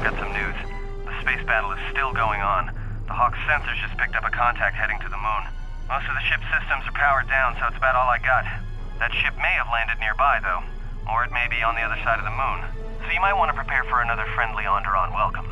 Got some news. The space battle is still going on. The Hawk's sensors just picked up a contact heading to the moon. Most of the ship's systems are powered down, so it's about all I got. That ship may have landed nearby, though. Or it may be on the other side of the moon. So you might want to prepare for another friendly Onderon welcome.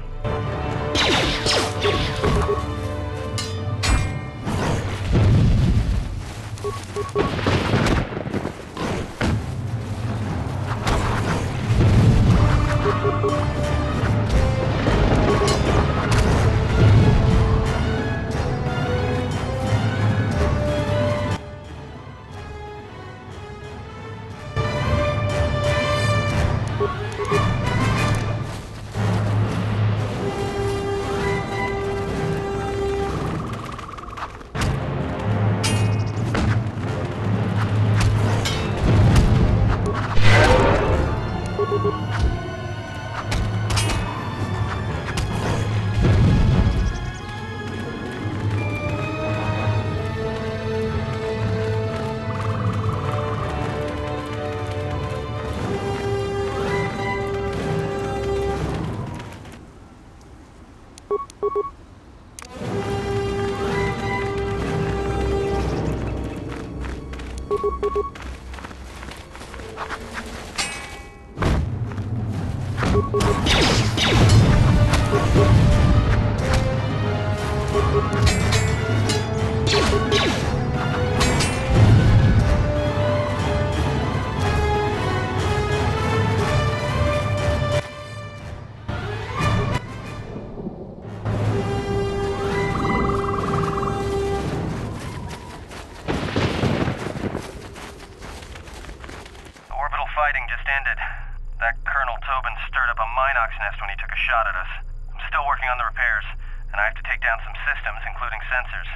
Shot at us. I'm still working on the repairs, and I have to take down some systems, including sensors.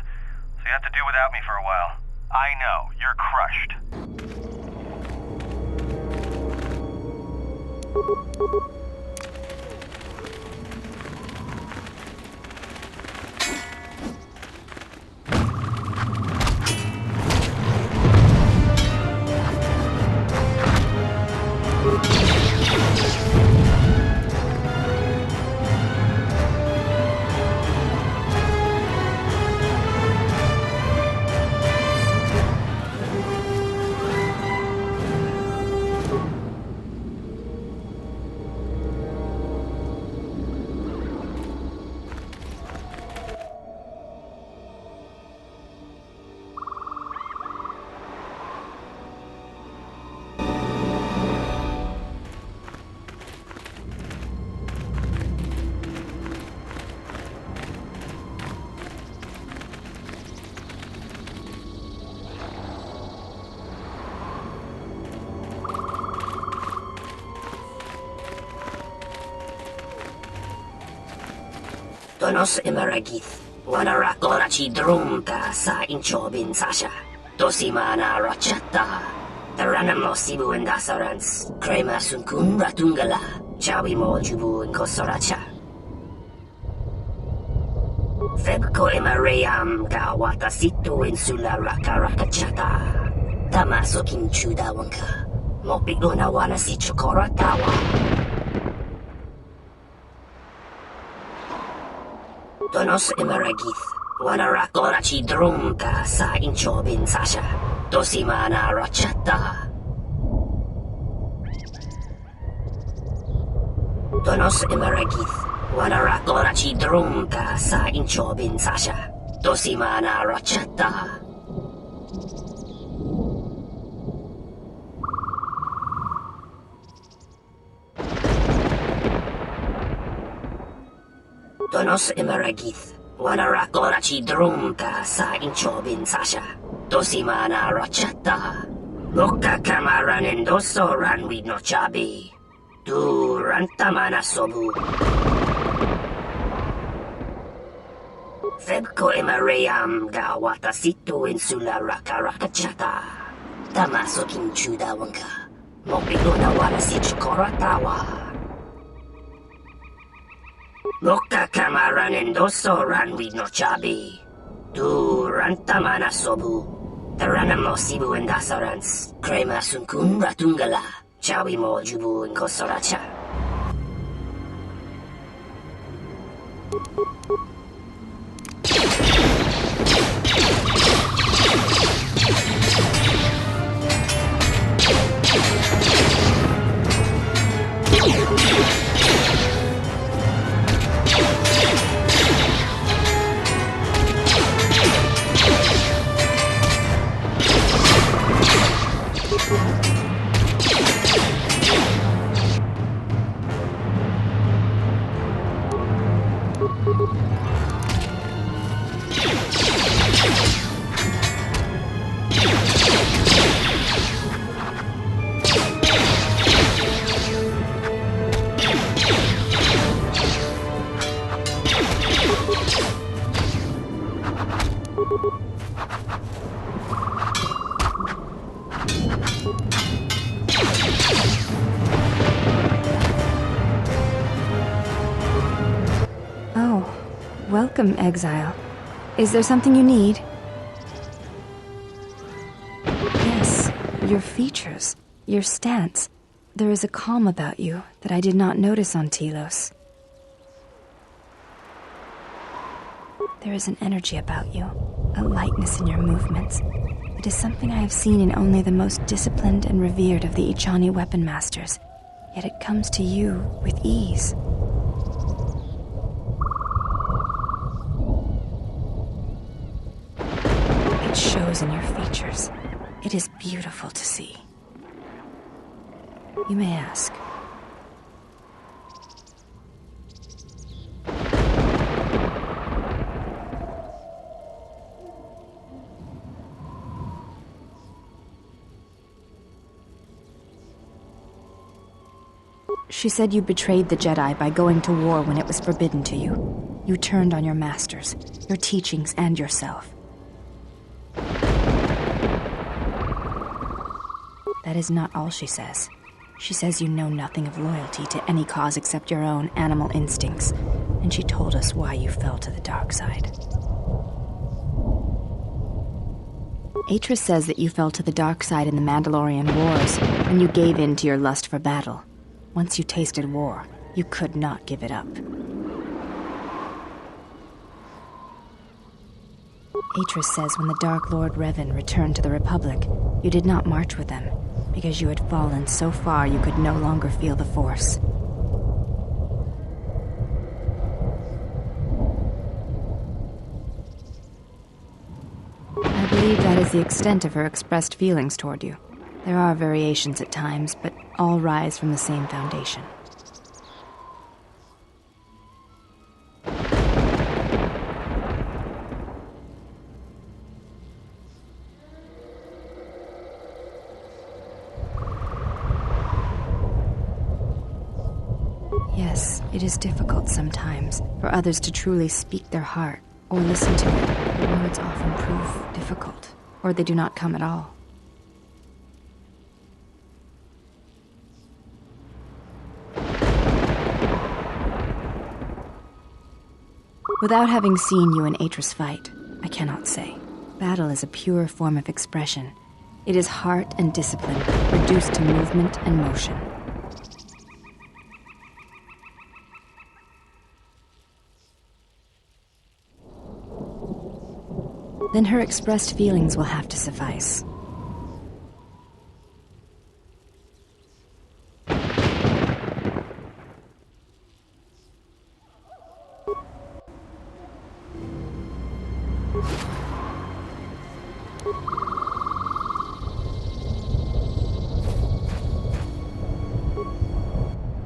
So you have to do without me for a while. I know, you're crushed. Tonos emeragith, wanarakolachi drumta sa inchobin sasha. Tosimana rachata, taranamo sibu endasarans, crema sunkun ratungala, chawi mo jubu inkosoracha. Febko emarayam ka watasitu insula rakarakachata. Tamaso kinchuda wanka, mopiglo na wana si chokoratawa. Tonos emeragith, Wanarakora ci drunka sa inchobin sasha. Dosimana rachata. Donos emeragith. Wanarakora ci drunka sa inchobin sasha. Dosimana rachata. Donos emeragith. Wanarakora ci drunka sa inchobin sasha. Dosimana rachata. Loka kamaran endoso ranwid no chabi. Du rantamana sobu. Febko emareyam ga watasitu insula raka rakachata. Tamaso kinchuda wanka. Mopigo na wala si chikoratawa. Loka kamaran endoso ranwid no chabi. Du rantamana sobu. Taranamo sibu endasarans. Krema sunkun ratungala. Chawi mo jubu inkosoracha. Welcome, exile. Is there something you need? Yes, your features, your stance. There is a calm about you that I did not notice on Telos. There is an energy about you, a lightness in your movements. It is something I have seen in only the most disciplined and revered of the Ichani weapon masters, yet it comes to you with ease. It shows in your features. It is beautiful to see. You may ask. She said you betrayed the Jedi by going to war when it was forbidden to you. You turned on your masters, your teachings, and yourself. That is not all she says. She says you know nothing of loyalty to any cause except your own animal instincts, and she told us why you fell to the dark side. Atris says that you fell to the dark side in the Mandalorian Wars, and you gave in to your lust for battle. Once you tasted war, you could not give it up. Atris says when the Dark Lord Revan returned to the Republic, you did not march with them, because you had fallen so far you could no longer feel the Force. I believe that is the extent of her expressed feelings toward you. There are variations at times, but all rise from the same foundation. Yes, it is difficult sometimes for others to truly speak their heart or listen to it. The words often prove difficult, or they do not come at all. Without having seen you and Atris fight, I cannot say. Battle is a pure form of expression. It is heart and discipline, reduced to movement and motion. Then her expressed feelings will have to suffice.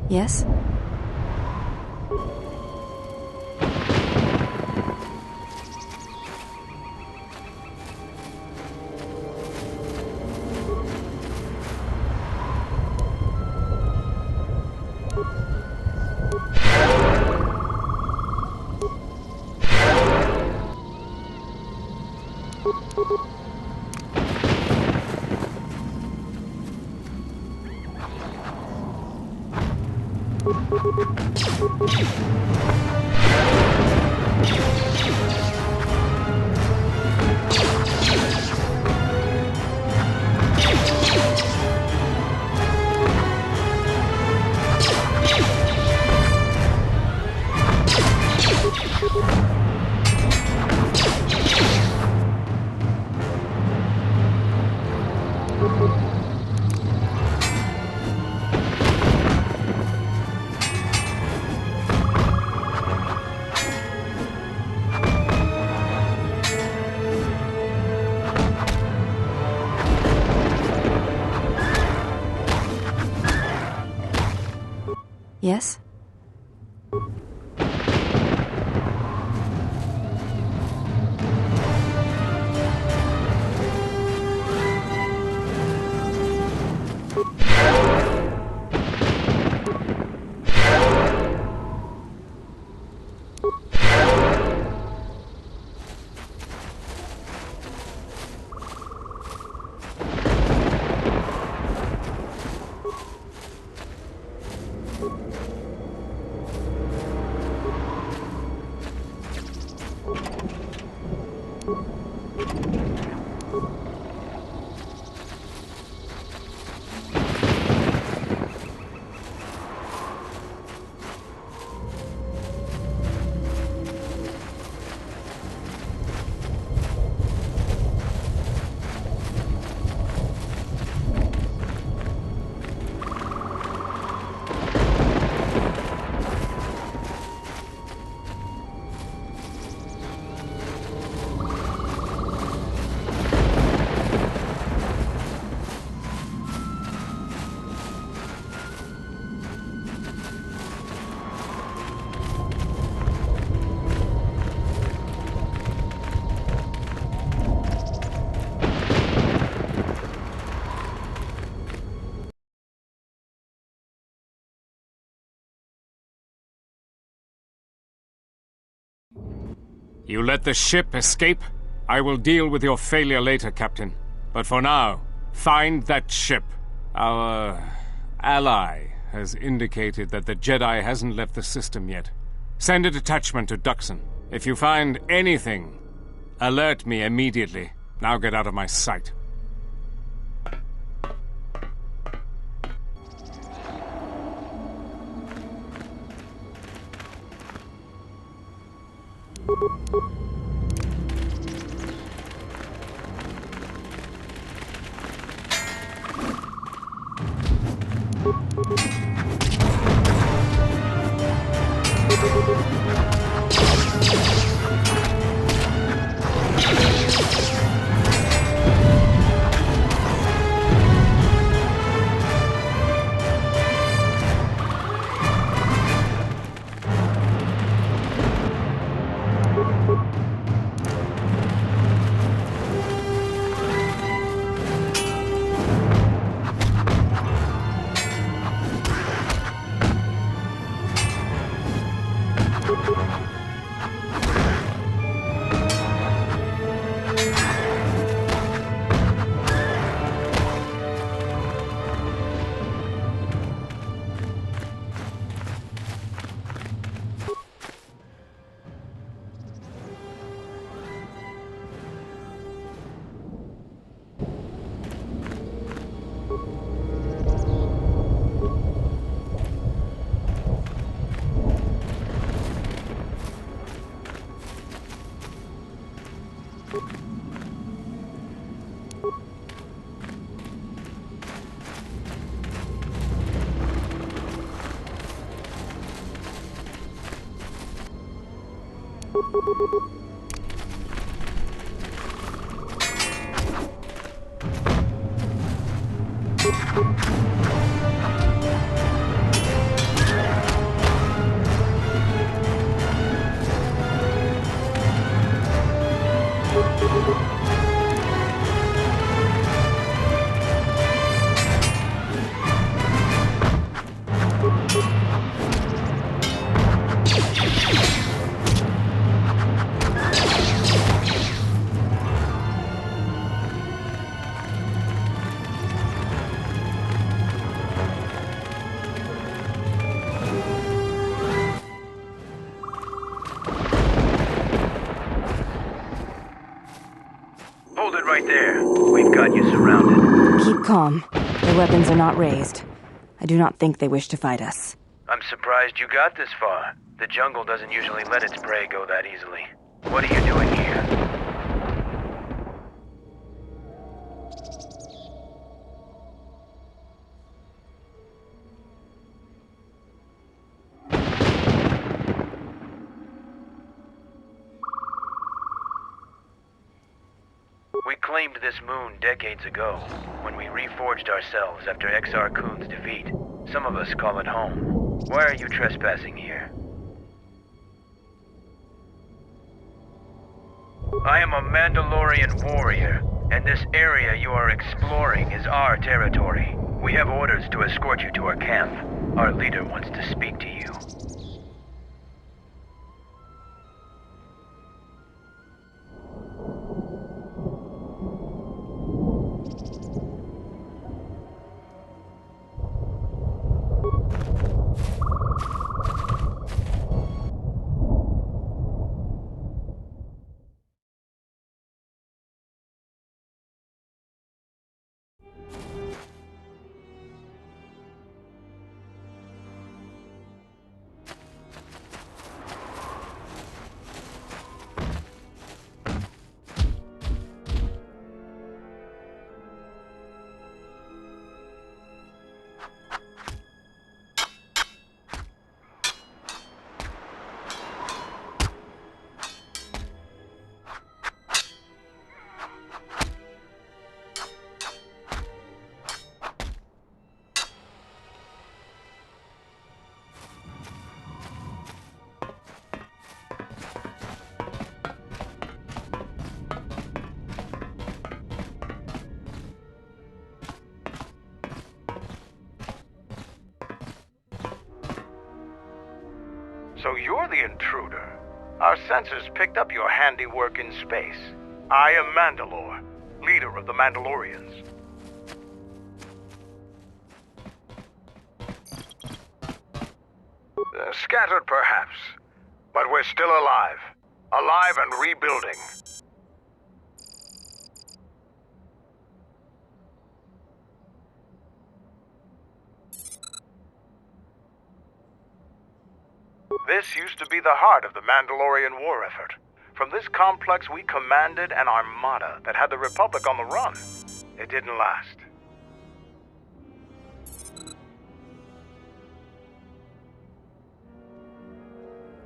Yes? Yes? You let the ship escape? I will deal with your failure later, Captain. But for now, find that ship. Our ally has indicated that the Jedi hasn't left the system yet. Send a detachment to Duxon. If you find anything, alert me immediately. Now get out of my sight. Hold it right there. We've got you surrounded. Keep calm. Their weapons are not raised. I do not think they wish to fight us. I'm surprised you got this far. The jungle doesn't usually let its prey go that easily. What are you doing here? We claimed this moon decades ago, when we reforged ourselves after Exar Kun's defeat. Some of us call it home. Why are you trespassing here? I am a Mandalorian warrior, and this area you are exploring is our territory. We have orders to escort you to our camp. Our leader wants to speak to you. So you're the intruder. Our sensors picked up your handiwork in space. I am Mandalore, leader of the Mandalorians. Scattered perhaps, but we're still alive. Alive and rebuilding. This used to be the heart of the Mandalorian war effort. From this complex we commanded an armada that had the Republic on the run. It didn't last.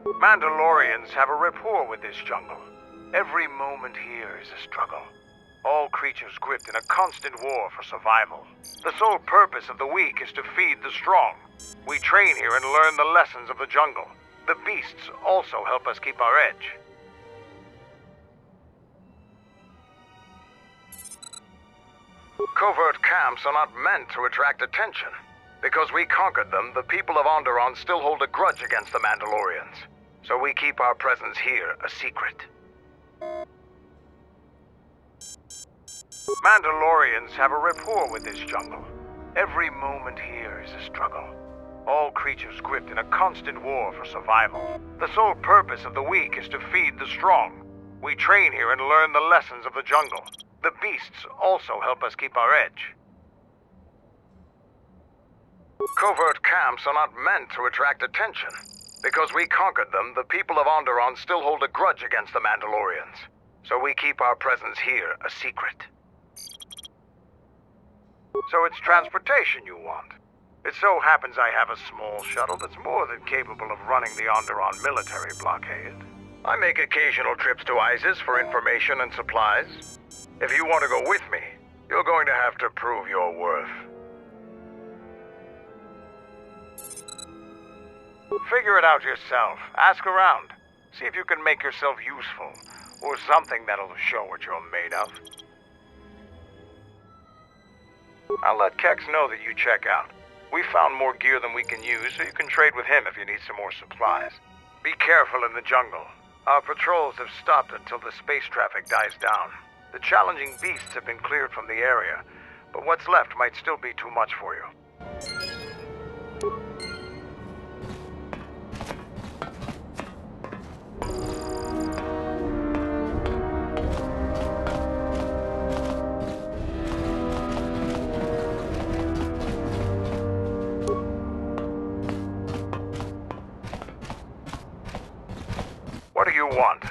Mandalorians have a rapport with this jungle. Every moment here is a struggle. All creatures gripped in a constant war for survival. The sole purpose of the weak is to feed the strong. We train here and learn the lessons of the jungle. The beasts also help us keep our edge. Covert camps are not meant to attract attention. Because we conquered them, the people of Onderon still hold a grudge against the Mandalorians. So we keep our presence here a secret. Mandalorians have a rapport with this jungle. Every moment here is a struggle. All creatures gripped in a constant war for survival. The sole purpose of the weak is to feed the strong. We train here and learn the lessons of the jungle. The beasts also help us keep our edge. Covert camps are not meant to attract attention. Because we conquered them, the people of Onderon still hold a grudge against the Mandalorians. so we keep our presence here a secret. So it's transportation you want. It so happens I have a small shuttle that's more than capable of running the Onderon military blockade. I make occasional trips to ISIS for information and supplies. If you want to go with me, you're going to have to prove your worth. Figure it out yourself. Ask around. See if you can make yourself useful, or something that'll show what you're made of. I'll let Kex know that you check out. We found more gear than we can use, so you can trade with him if you need some more supplies. Be careful in the jungle. Our patrols have stopped until the space traffic dies down. The challenging beasts have been cleared from the area, but what's left might still be too much for you. What do you want?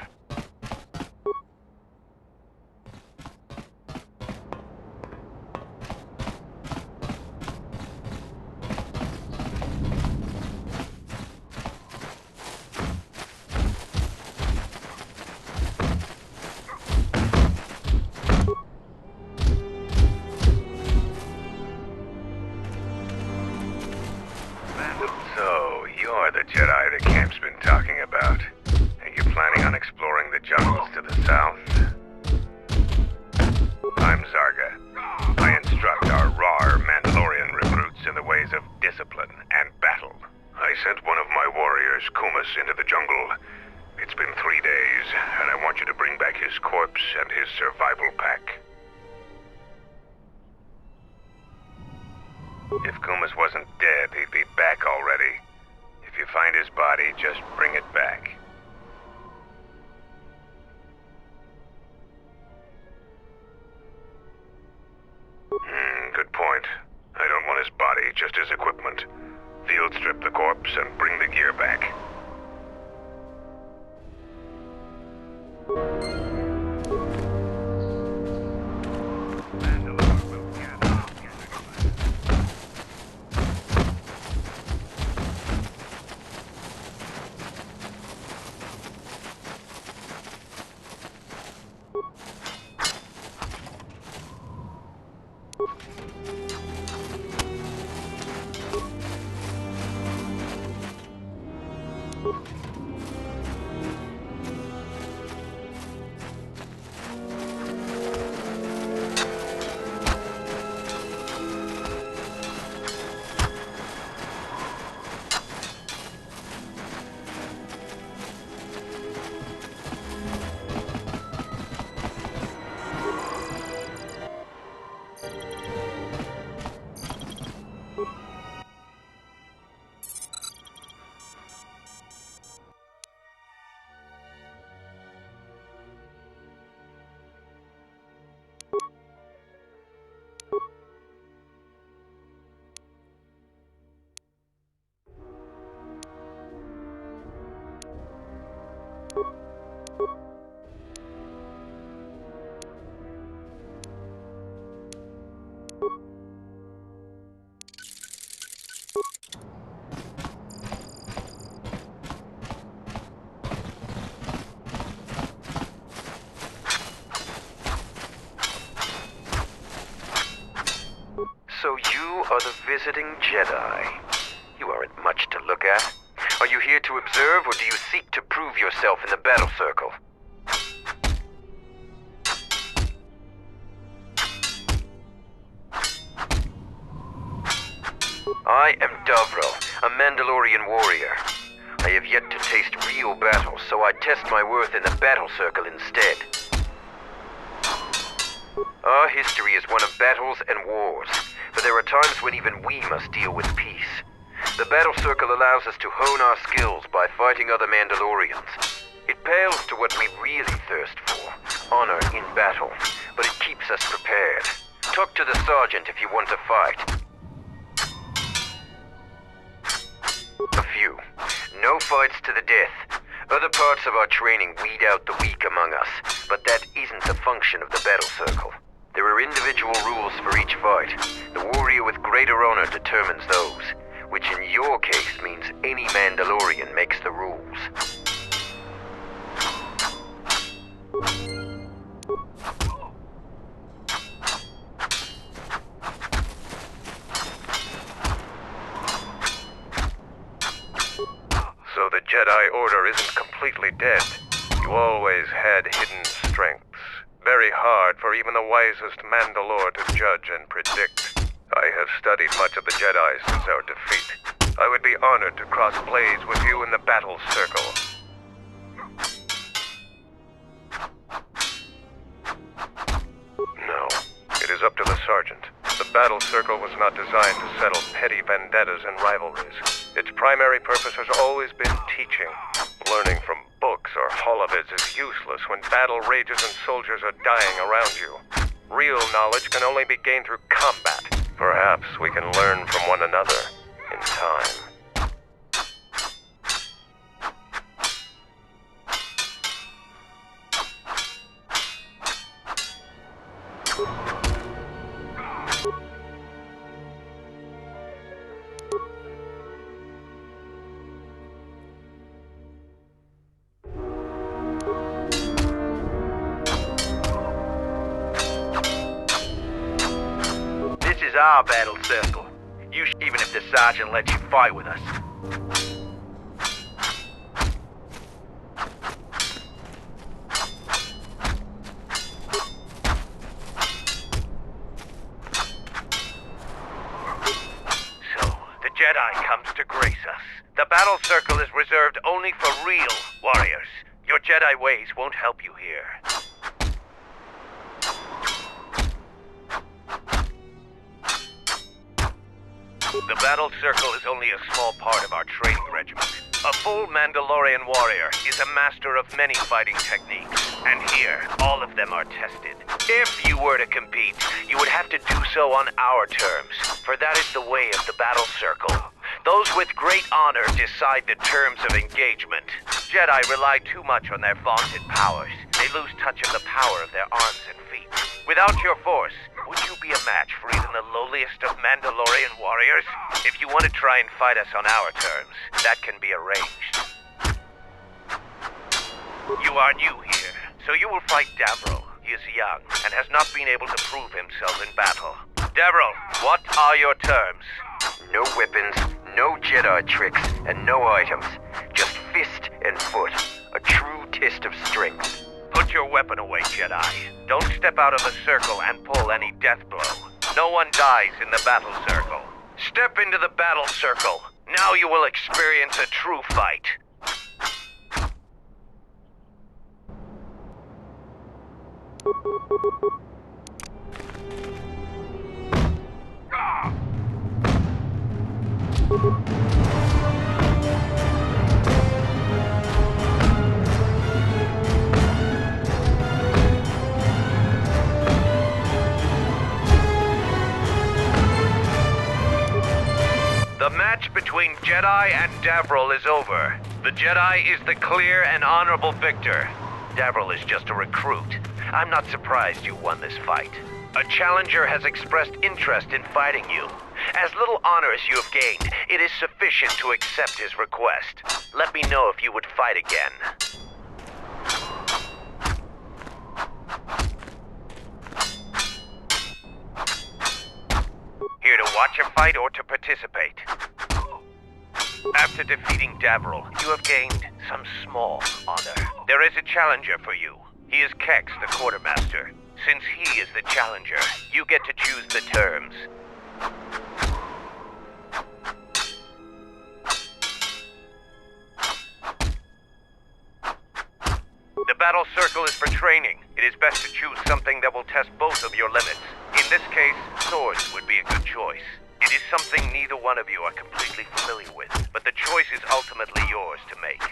So, you're the Jedi the camp's been talking about. You're planning on exploring the jungles to the south? I'm Zarga. I instruct our raw Mandalorian recruits in the ways of discipline and battle. I sent one of my warriors, Kumas, into the jungle. It's been 3 days, and I want you to bring back his corpse and his survival pack. If Kumas wasn't dead, he'd be back already. If you find his body, just bring it back. Good point. I don't want his body, just his equipment. Field strip the corpse and bring the gear back. So you are the visiting Jedi. You aren't much to look at. Are you here to observe, or do you seek to prove yourself in the battle circle? I am Davro, a Mandalorian warrior. I have yet to taste real battle, so I test my worth in the battle circle instead. Our history is one of battles and wars, but there are times when even we must deal with peace. The battle circle allows us to hone our skills by fighting other Mandalorians. It pales to what we really thirst for, honor in battle, but it keeps us prepared. Talk to the sergeant if you want to fight. A few. No fights to the death. Other parts of our training weed out the weak among us, but that isn't the function of the battle circle. There are individual rules for each fight. The warrior with greater honor determines those, which in your case means any Mandalorian makes the rules. So the Jedi Order isn't completely dead. You always had hidden strengths. Very hard for even the wisest Mandalore to judge and predict. I have studied much of the Jedi since our defeat. I would be honored to cross blades with you in the battle circle. No, it is up to the Sergeant. The battle circle was not designed to settle petty vendettas and rivalries. Its primary purpose has always been teaching. Learning from books or holovids is useless when battle rages and soldiers are dying around you. Real knowledge can only be gained through combat. Perhaps we can learn from one another in time. Our battle circle. Even if the sergeant lets you fight with us. So, the Jedi comes to grace us. The battle circle is reserved only for real warriors. Your Jedi ways won't help you here. The battle circle is only a small part of our training regiment. A full Mandalorian warrior is a master of many fighting techniques, and here, all of them are tested. If you were to compete, you would have to do so on our terms, for that is the way of the battle circle. Those with great honor decide the terms of engagement. Jedi rely too much on their vaunted powers. They lose touch of the power of their arms and feet. Without your force, would you be a match for even the lowliest of Mandalorian warriors? If you want to try and fight us on our terms, that can be arranged. You are new here, so you will fight Davro. He is young and has not been able to prove himself in battle. Davro, what are your terms? No weapons, no Jedi tricks, and no items. Just fist and foot. A true test of strength. Put your weapon away, Jedi. Don't step out of the circle and pull any death blow. No one dies in the battle circle. Step into the battle circle. Now you will experience a true fight. The match between Jedi and Davril is over. The Jedi is the clear and honorable victor. Davril is just a recruit. I'm not surprised you won this fight. A challenger has expressed interest in fighting you. As little honor as you have gained, it is sufficient to accept his request. Let me know if you would fight again. Here to watch a fight or to participate? After defeating Davril, you have gained some small honor. There is a challenger for you. He is Kex, the quartermaster. Since he is the challenger, you get to choose the terms. The battle circle is for training. It is best to choose something that will test both of your limits. In this case, swords would be a good choice. It is something neither one of you are completely familiar with, but the choice is ultimately yours to make.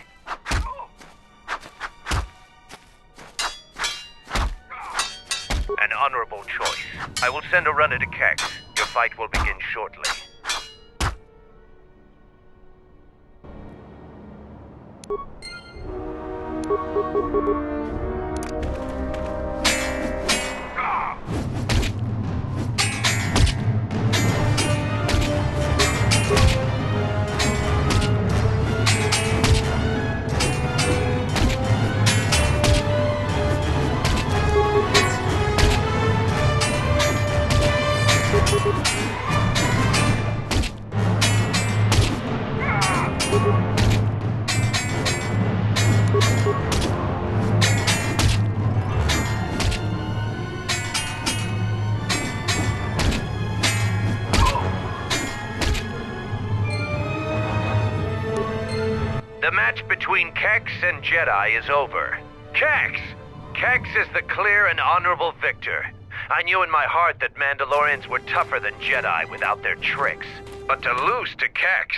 An honorable choice. I will send a runner to Kex. Your fight will begin shortly. The match between Kex and Jedi is over. Kex! Kex is the clear and honorable victor. I knew in my heart that Mandalorians were tougher than Jedi without their tricks. But to lose to Kex...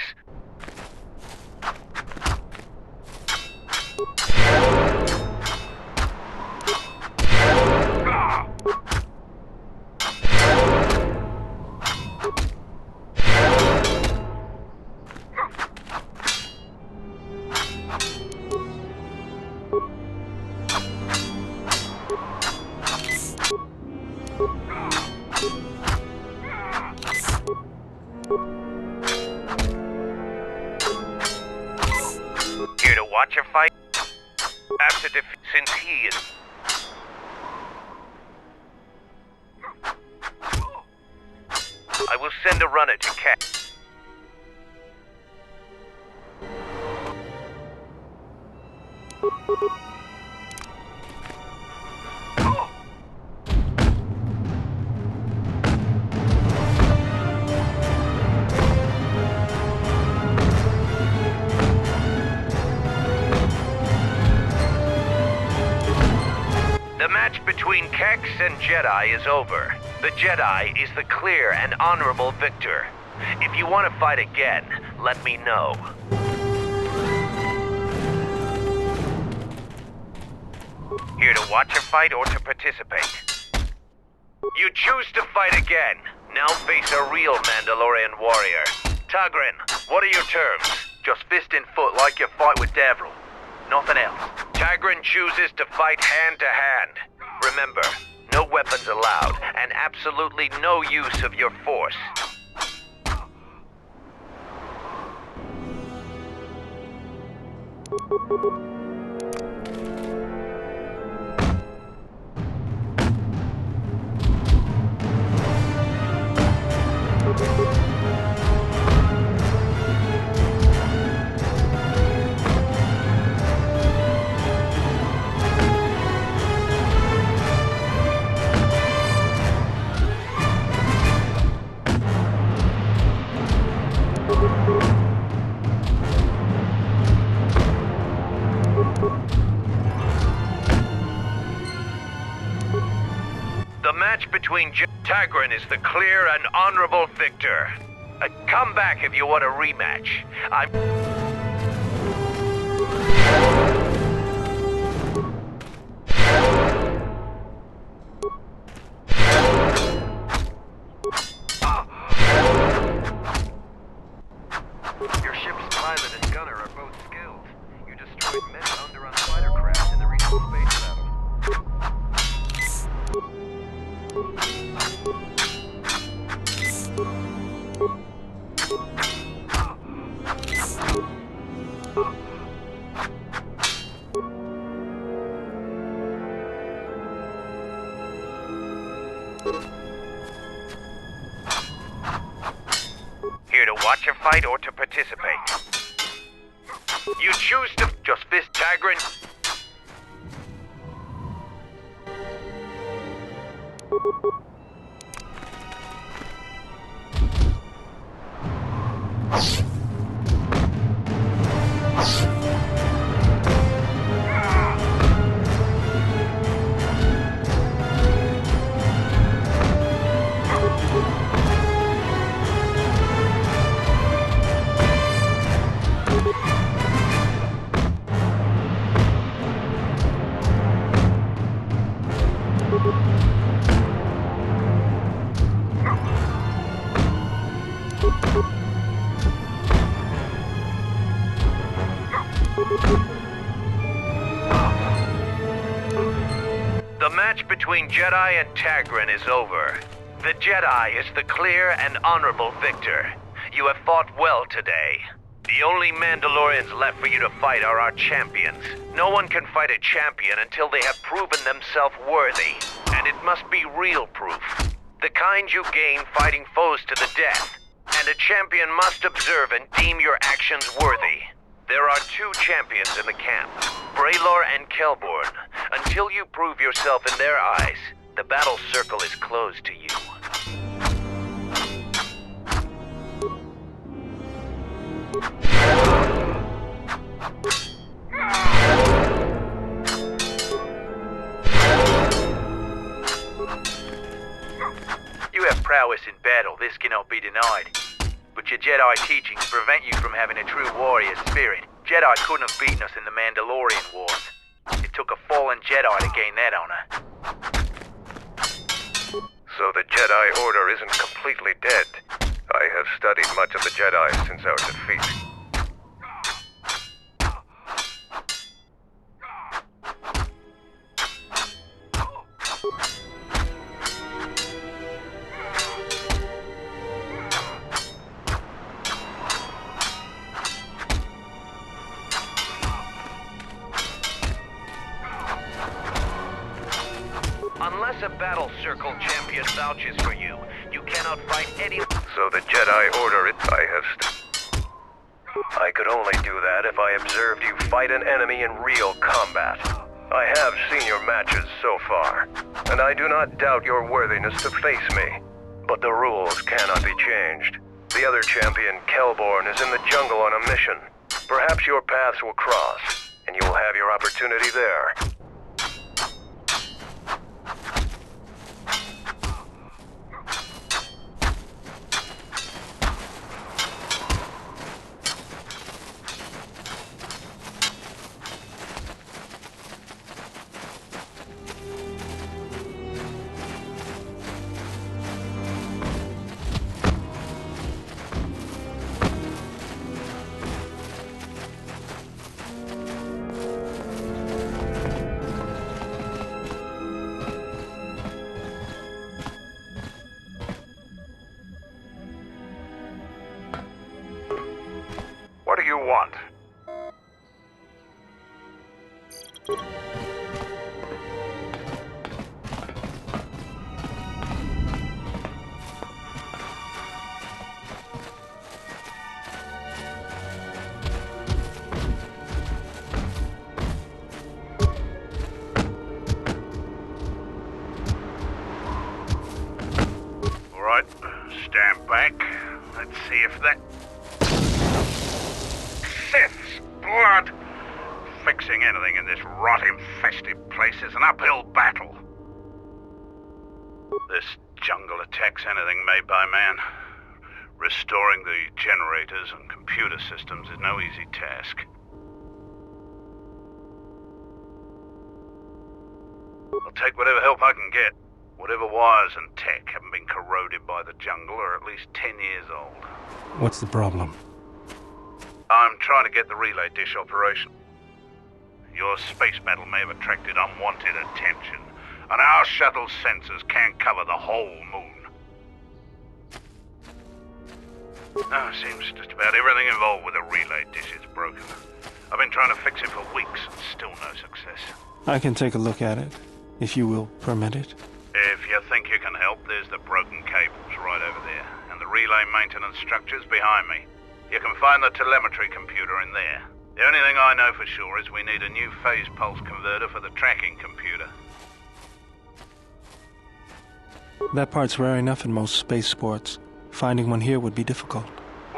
Here to watch a fight? After since he is... I will send a runner to Kex. The match between Kex and Jedi is over. The Jedi is the clear and honorable victor. If you want to fight again, let me know. Here to watch a fight or to participate? You choose to fight again. Now face a real Mandalorian warrior. Tagrin, what are your terms? Just fist in foot like you fight with Davril. Nothing else. Tagrin chooses to fight hand to hand. Remember, no weapons allowed, and absolutely no use of your force. The match between Tagrin is the clear and honorable victor. Come back if you want a rematch. Your ship's pilot and gunner are both skilled. You destroyed many Underrun fighter craft in the recent space battle. Here to watch a fight or to participate? You choose to just fist Tagrin. The match between Jedi and Tagrin is over. The Jedi is the clear and honorable victor. You have fought well today. The only Mandalorians left for you to fight are our champions. No one can fight a champion until they have proven themselves worthy. And it must be real proof. The kind you gain fighting foes to the death. And a champion must observe and deem your actions worthy. There are two champions in the camp, Braylor and Kelborn. Until you prove yourself in their eyes, the battle circle is closed to you. prowess in battle, this cannot be denied. But your Jedi teachings prevent you from having a true warrior spirit. Jedi couldn't have beaten us in the Mandalorian Wars. It took a fallen Jedi to gain that honor. So the Jedi Order isn't completely dead. I have studied much of the Jedi since our defeat. Unless a battle circle champion vouches for you, you cannot fight any... So the Jedi Order, I could only do that if I observed you fight an enemy in real combat. I have seen your matches so far, and I do not doubt your worthiness to face me. But the rules cannot be changed. The other champion, Kelborn, is in the jungle on a mission. Perhaps your paths will cross, and you will have your opportunity there. What do you want? All right, stand back. Let's see if that... Sith's blood! Fixing anything in this rot-infested place is an uphill battle. This jungle attacks anything made by man. Restoring the generators and computer systems is no easy task. I'll take whatever help I can get. Whatever wires and tech haven't been corroded by the jungle are at least 10 years old. What's the problem? I'm trying to get the relay dish operation. Your space battle may have attracted unwanted attention, and our shuttle's sensors can't cover the whole moon. Seems just about everything involved with the relay dish is broken. I've been trying to fix it for weeks, and still no success. I can take a look at it, if you will permit it. If you think you can help, there's the broken cables right over there, and the relay maintenance structures behind me. You can find the telemetry computer in there. The only thing I know for sure is we need a new phase pulse converter for the tracking computer. That part's rare enough in most spaceports. Finding one here would be difficult.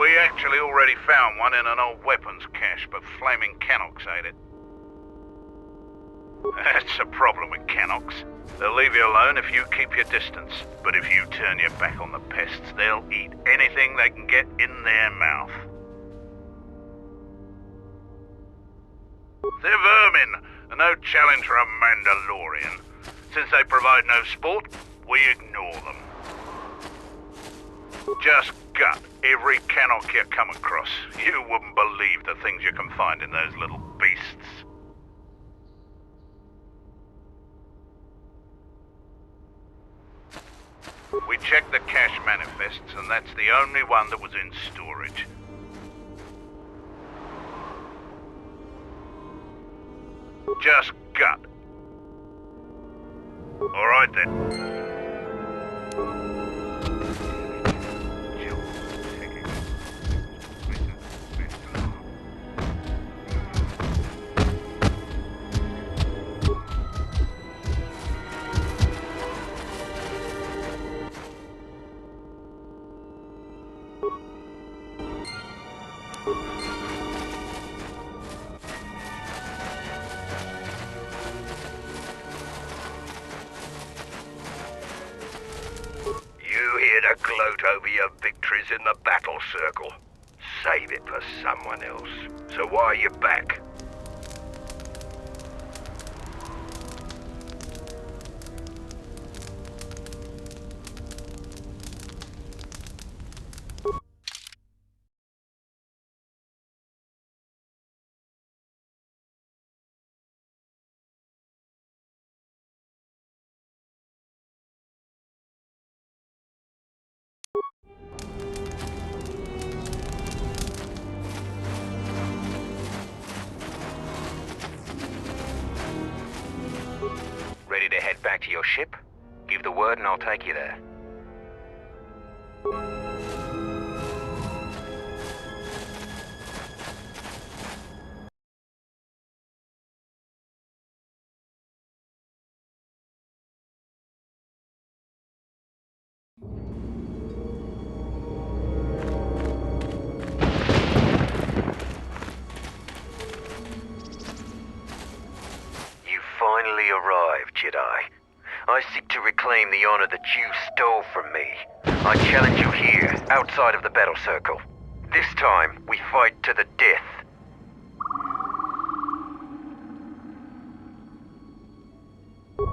We actually already found one in an old weapons cache, but flaming Canox ate it. That's the problem with Canox. They'll leave you alone if you keep your distance. But if you turn your back on the pests, they'll eat anything they can get in their mouth. They're vermin, and no challenge for a Mandalorian. Since they provide no sport, we ignore them. Just gut every Canox you come across. You wouldn't believe the things you can find in those little beasts. We checked the cache manifests, and that's the only one that was in storage. Just gut. All right then. You hear here to gloat over your victories in the battle circle. Save it for someone else. So why are you back? Ready to head back to your ship? Give the word and I'll take you there. Finally arrived, Jedi. I seek to reclaim the honor that you stole from me. I challenge you here, outside of the battle circle. This time, we fight to the death.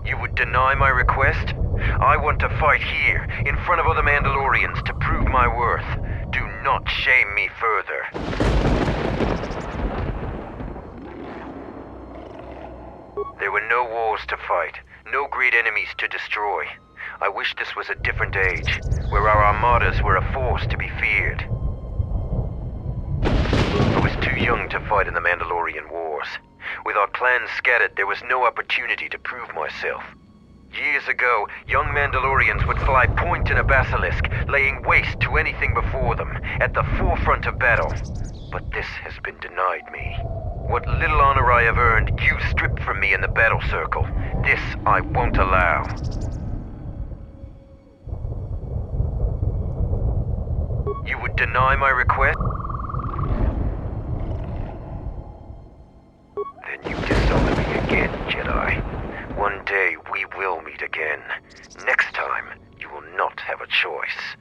You would deny my request? I want to fight here, in front of other Mandalorians, to prove my worth. Do not shame me further. There were no wars to fight, no great enemies to destroy. I wish this was a different age, where our armadas were a force to be feared. I was too young to fight in the Mandalorian Wars. With our clans scattered, there was no opportunity to prove myself. Years ago, young Mandalorians would fly point in a basilisk, laying waste to anything before them, at the forefront of battle. But this has been denied me. What little honor I have earned, you stripped from me in the battle circle. This I won't allow. You would deny my request? Then you dishonor me again, Jedi. One day we will meet again. Next time, you will not have a choice.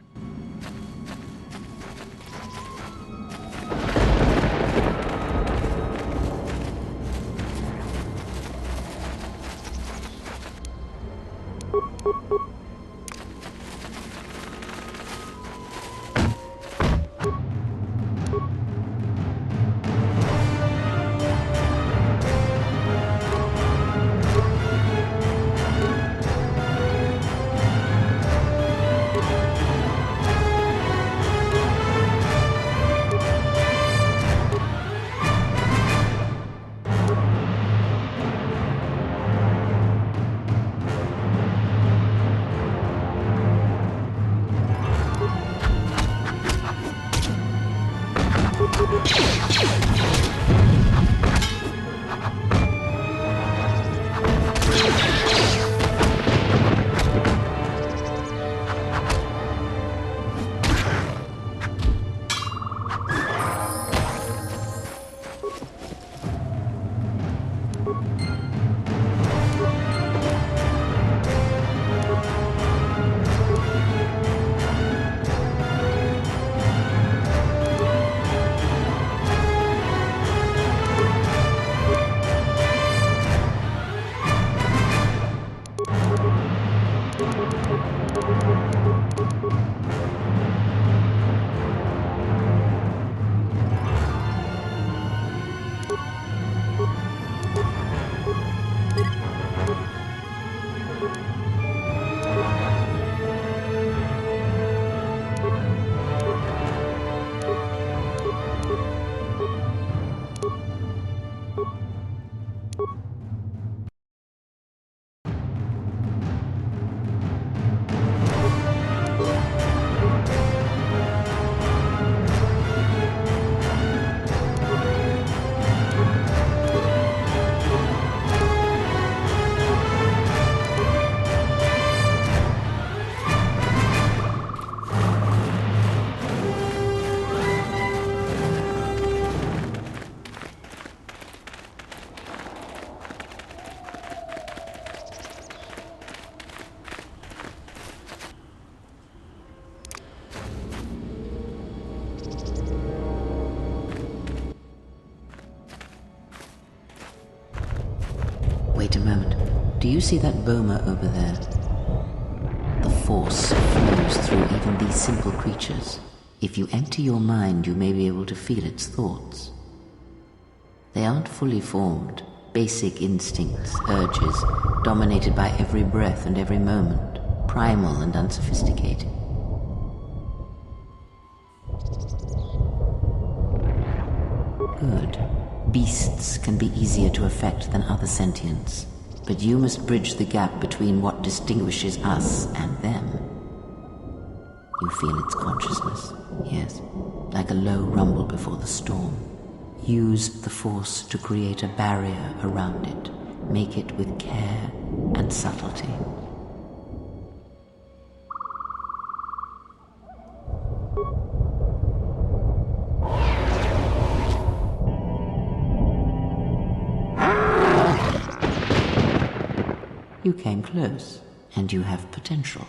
you see that boma over there? The force flows through even these simple creatures. If you empty your mind, you may be able to feel its thoughts. They aren't fully formed, basic instincts, urges, dominated by every breath and every moment, primal and unsophisticated. Good. Beasts can be easier to affect than other sentients, but you must bridge the gap between what distinguishes us and them. You feel its consciousness, yes, like a low rumble before the storm. Use the force to create a barrier around it. Make it with care and subtlety. You came close, and you have potential.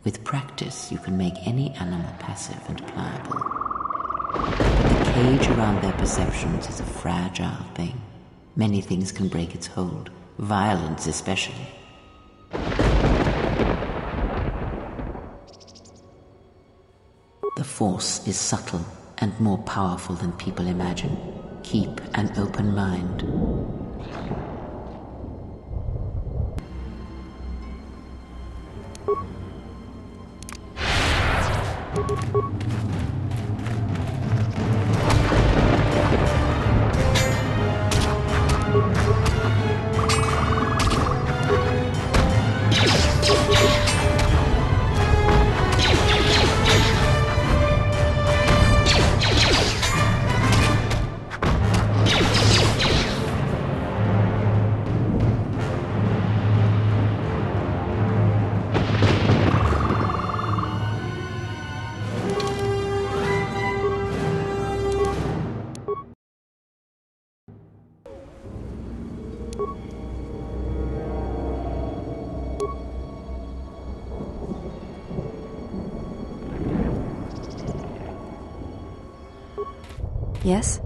With practice, you can make any animal passive and pliable. But the cage around their perceptions is a fragile thing. Many things can break its hold, violence especially. The Force is subtle and more powerful than people imagine. Keep an open mind. Yes?